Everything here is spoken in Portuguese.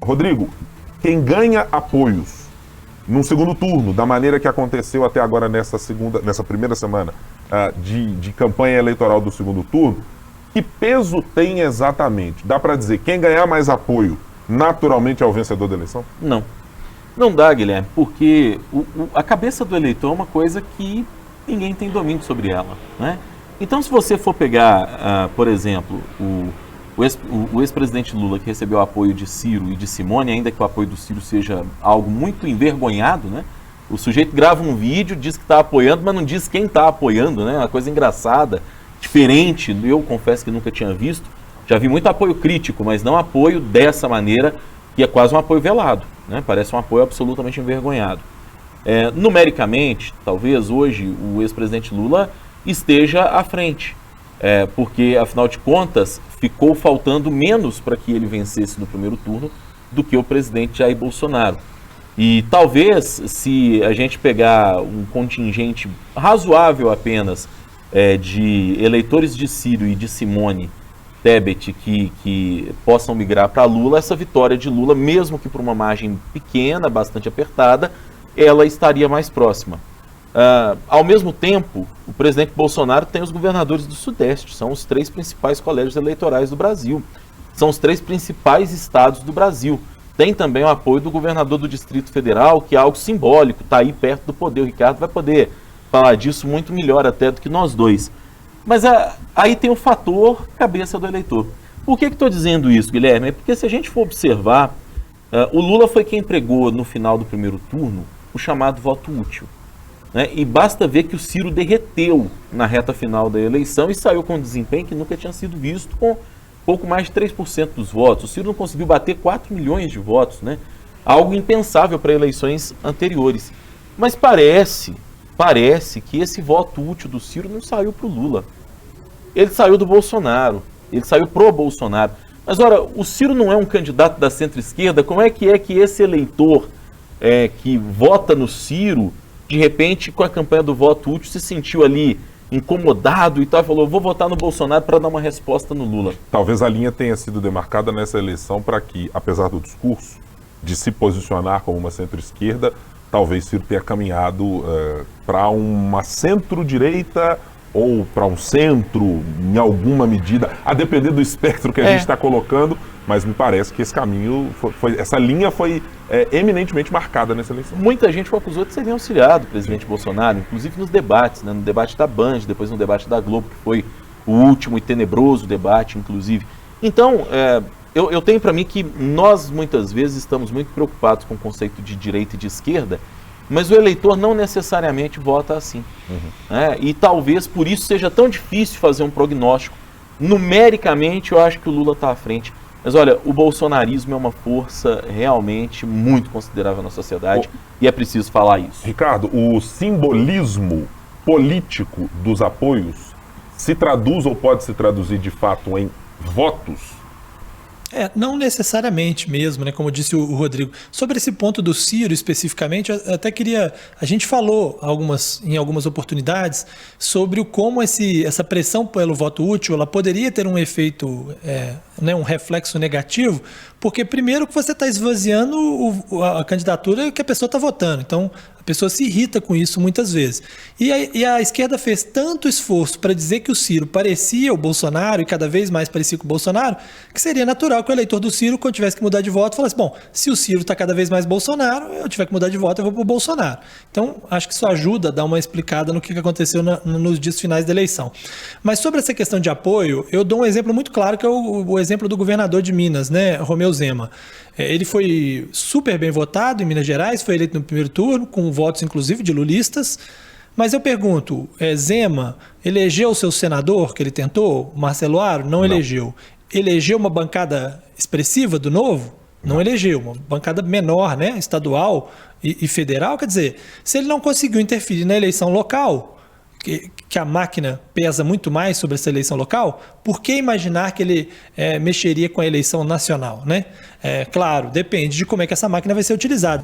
Rodrigo, quem ganha apoios num segundo turno, da maneira que aconteceu até agora nessa primeira semana de campanha eleitoral do segundo turno, que peso tem exatamente? Dá para dizer, quem ganhar mais apoio, naturalmente é o vencedor da eleição? Não. Não dá, Guilherme, porque a cabeça do eleitor é uma coisa que ninguém tem domínio sobre ela, né? Então, se você for pegar, por exemplo, o ex-presidente Lula, que recebeu o apoio de Ciro e de Simone, ainda que o apoio do Ciro seja algo muito envergonhado, né? O sujeito grava um vídeo, diz que está apoiando, mas não diz quem está apoiando, né? Uma coisa engraçada, diferente. Eu confesso que nunca tinha visto. Já vi muito apoio crítico, mas não apoio dessa maneira, que é quase um apoio velado, né? Parece um apoio absolutamente envergonhado. Numericamente, talvez hoje o ex-presidente Lula esteja à frente, porque, afinal de contas, ficou faltando menos para que ele vencesse no primeiro turno do que o presidente Jair Bolsonaro. E talvez, se a gente pegar um contingente razoável apenas de eleitores de Ciro e de Simone Tebet que possam migrar para Lula, essa vitória de Lula, mesmo que por uma margem pequena, bastante apertada, ela estaria mais próxima. Ao mesmo tempo, o presidente Bolsonaro tem os governadores do Sudeste, são os 3 principais colégios eleitorais do Brasil, são os 3 principais estados do Brasil. Tem também o apoio do governador do Distrito Federal, que é algo simbólico, está aí perto do poder. O Ricardo vai poder falar disso muito melhor até do que nós dois. Mas aí tem o fator cabeça do eleitor. Por que estou dizendo isso, Guilherme? É porque se a gente for observar, o Lula foi quem pregou no final do primeiro turno o chamado voto útil, né? E basta ver que o Ciro derreteu na reta final da eleição e saiu com um desempenho que nunca tinha sido visto, com pouco mais de 3% dos votos. O Ciro não conseguiu bater 4 milhões de votos, né? Algo impensável para eleições anteriores. Mas parece que esse voto útil do Ciro não saiu para o Lula. Ele saiu do Bolsonaro, ele saiu pro Bolsonaro. Mas, ora, o Ciro não é um candidato da centro-esquerda, como é que esse eleitor que vota no Ciro, de repente, com a campanha do voto útil, se sentiu ali incomodado e tal, falou, vou votar no Bolsonaro para dar uma resposta no Lula? Talvez a linha tenha sido demarcada nessa eleição para que, apesar do discurso de se posicionar como uma centro-esquerda, talvez Ciro tenha caminhado para uma centro-direita ou para um centro, em alguma medida, a depender do espectro que a gente está colocando, mas me parece que esse caminho, essa linha foi eminentemente marcada nessa eleição. Muita gente o acusou de ser auxiliado do presidente Bolsonaro, inclusive nos debates, né? No debate da Band, depois no debate da Globo, que foi o último e tenebroso debate, inclusive. Então, eu tenho para mim que nós, muitas vezes, estamos muito preocupados com o conceito de direita e de esquerda, mas o eleitor não necessariamente vota assim. E talvez por isso seja tão difícil fazer um prognóstico. Numericamente, eu acho que o Lula está à frente. Mas olha, o bolsonarismo é uma força realmente muito considerável na sociedade e é preciso falar isso. Ricardo, o simbolismo político dos apoios se traduz ou pode se traduzir de fato em votos? Não necessariamente mesmo, né? Como disse o Rodrigo. Sobre esse ponto do Ciro especificamente, eu até queria... A gente falou em algumas oportunidades sobre como essa pressão pelo voto útil ela poderia ter um efeito, um reflexo negativo, porque primeiro que você está esvaziando a candidatura que a pessoa está votando. Então, a pessoa se irrita com isso muitas vezes. E a esquerda fez tanto esforço para dizer que o Ciro parecia o Bolsonaro e cada vez mais parecia com o Bolsonaro, que seria natural que o eleitor do Ciro, quando tivesse que mudar de voto, falasse, bom, se o Ciro está cada vez mais Bolsonaro, eu tiver que mudar de voto, eu vou para o Bolsonaro. Então, acho que isso ajuda a dar uma explicada no que aconteceu nos dias finais da eleição. Mas sobre essa questão de apoio, eu dou um exemplo muito claro, que é o exemplo do governador de Minas, né, Romeu Zema. Ele foi super bem votado em Minas Gerais, foi eleito no primeiro turno, com votos inclusive de lulistas. Mas eu pergunto, Zema elegeu o seu senador que ele tentou, Marcelo Aro? Não elegeu. Elegeu uma bancada expressiva do Novo? Não elegeu. Uma bancada menor, né, estadual e federal. Quer dizer, se ele não conseguiu interferir na eleição local, que a máquina pesa muito mais sobre essa eleição local, por que imaginar que ele mexeria com a eleição nacional, né? Claro, depende de como é que essa máquina vai ser utilizada.